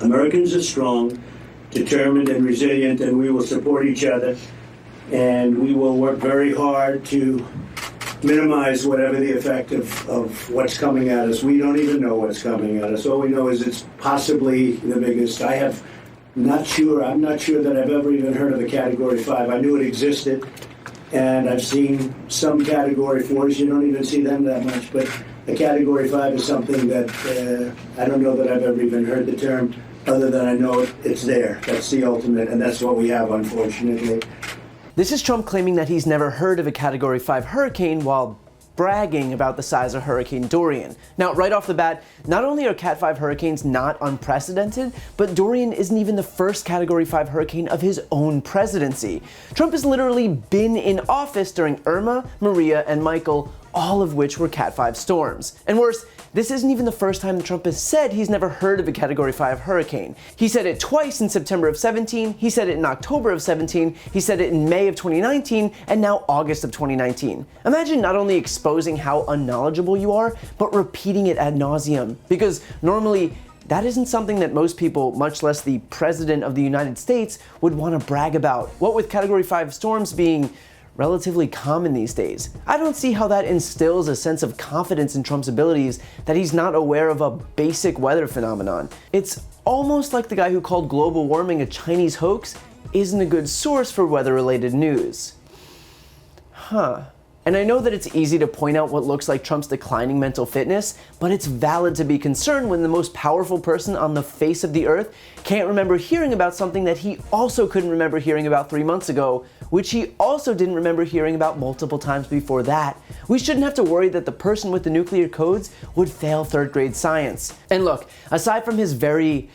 Americans are strong, determined, and resilient, and we will support each other. And we will work very hard to minimize whatever the effect of what's coming at us. We don't even know what's coming at us. All we know is it's possibly the biggest. I'm not sure that I've ever even heard of a Category 5. I knew it existed, and I've seen some Category 4s. You don't even see them that much, but a Category 5 is something that I don't know that I've ever even heard the term, other than I know it's there. That's the ultimate, and that's what we have, unfortunately. This is Trump claiming that he's never heard of a Category 5 hurricane while bragging about the size of Hurricane Dorian. Now, right off the bat, not only are Cat 5 hurricanes not unprecedented, but Dorian isn't even the first Category 5 hurricane of his own presidency. Trump has literally been in office during Irma, Maria, and Michael, all of which were Cat 5 storms. And worse, this isn't even the first time that Trump has said he's never heard of a Category 5 hurricane. He said it twice in September of 17, he said it in October of 17, he said it in May of 2019, and now August of 2019. Imagine not only exposing how unknowledgeable you are, but repeating it ad nauseum. Because normally, that isn't something that most people, much less the President of the United States, would want to brag about. What with Category 5 storms being relatively common these days, I don't see how that instills a sense of confidence in Trump's abilities that he's not aware of a basic weather phenomenon. It's almost like the guy who called global warming a Chinese hoax isn't a good source for weather-related news. And I know that it's easy to point out what looks like Trump's declining mental fitness, but it's valid to be concerned when the most powerful person on the face of the earth can't remember hearing about something that he also couldn't remember hearing about 3 months ago, which he also didn't remember hearing about multiple times before that. We shouldn't have to worry that the person with the nuclear codes would fail third grade science. And look, aside from his very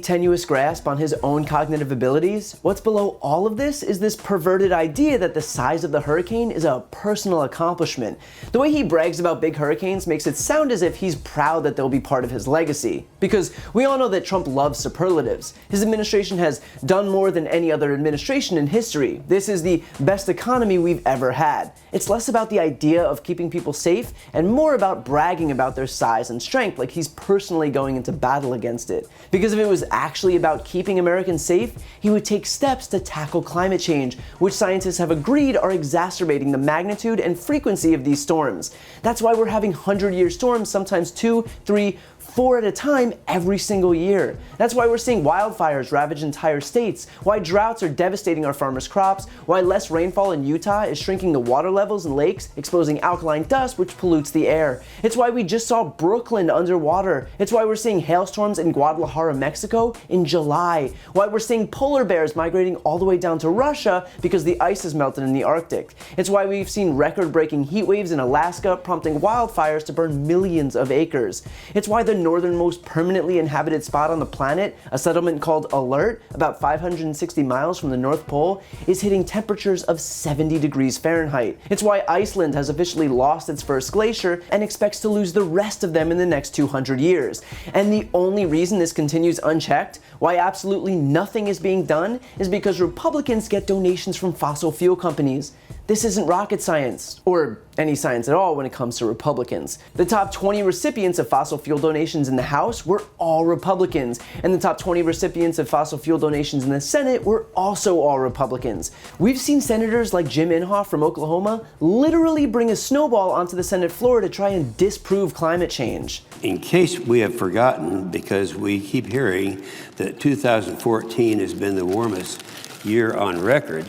tenuous grasp on his own cognitive abilities, what's below all of this is this perverted idea that the size of the hurricane is a personal accomplishment. The way he brags about big hurricanes makes it sound as if he's proud that they'll be part of his legacy. Because we all know that Trump loves superlatives. His administration has done more than any other administration in history. This is the best economy we've ever had. It's less about the idea of keeping people safe and more about bragging about their size and strength, like he's personally going into battle against it. Because if it was actually about keeping Americans safe, he would take steps to tackle climate change, which scientists have agreed are exacerbating the magnitude and frequency of these storms. That's why we're having 100-year storms, sometimes 2, 3, 4 at a time every single year. That's why we're seeing wildfires ravage entire states, why droughts are devastating our farmers' crops, why less rainfall in Utah is shrinking the water levels in lakes, exposing alkaline dust which pollutes the air. It's why we just saw Brooklyn underwater. It's why we're seeing hailstorms in Guadalajara, Mexico in July. Why we're seeing polar bears migrating all the way down to Russia because the ice has melted in the Arctic. It's why we've seen record-breaking heat waves in Alaska prompting wildfires to burn millions of acres. It's why the northernmost permanently inhabited spot on the planet, a settlement called Alert, about 560 miles from the North Pole, is hitting temperatures of 70 degrees Fahrenheit. It's why Iceland has officially lost its first glacier and expects to lose the rest of them in the next 200 years. And the only reason this continues unchecked, why absolutely nothing is being done, is because Republicans get donations from fossil fuel companies. This isn't rocket science, or any science at all when it comes to Republicans. The top 20 recipients of fossil fuel donations in the House were all Republicans, and the top 20 recipients of fossil fuel donations in the Senate were also all Republicans. We've seen senators like Jim Inhofe from Oklahoma literally bring a snowball onto the Senate floor to try and disprove climate change. In case we have forgotten, because we keep hearing that 2014 has been the warmest year on record,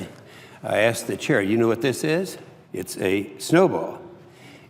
I asked the chair, you know what this is? It's a snowball,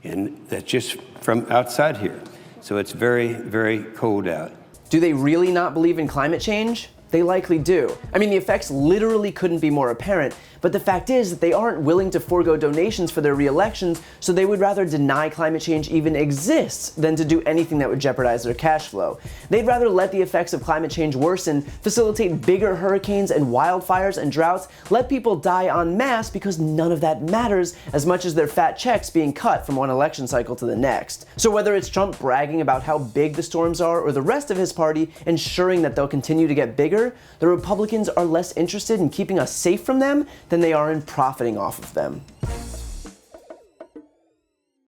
and that's just from outside here. So it's very, very cold out. Do they really not believe in climate change? They likely do. I mean, the effects literally couldn't be more apparent, but the fact is that they aren't willing to forego donations for their re-elections, so they would rather deny climate change even exists than to do anything that would jeopardize their cash flow. They'd rather let the effects of climate change worsen, facilitate bigger hurricanes and wildfires and droughts, let people die en masse because none of that matters as much as their fat checks being cut from one election cycle to the next. So whether it's Trump bragging about how big the storms are or the rest of his party ensuring that they'll continue to get bigger, the Republicans are less interested in keeping us safe from them than they are in profiting off of them.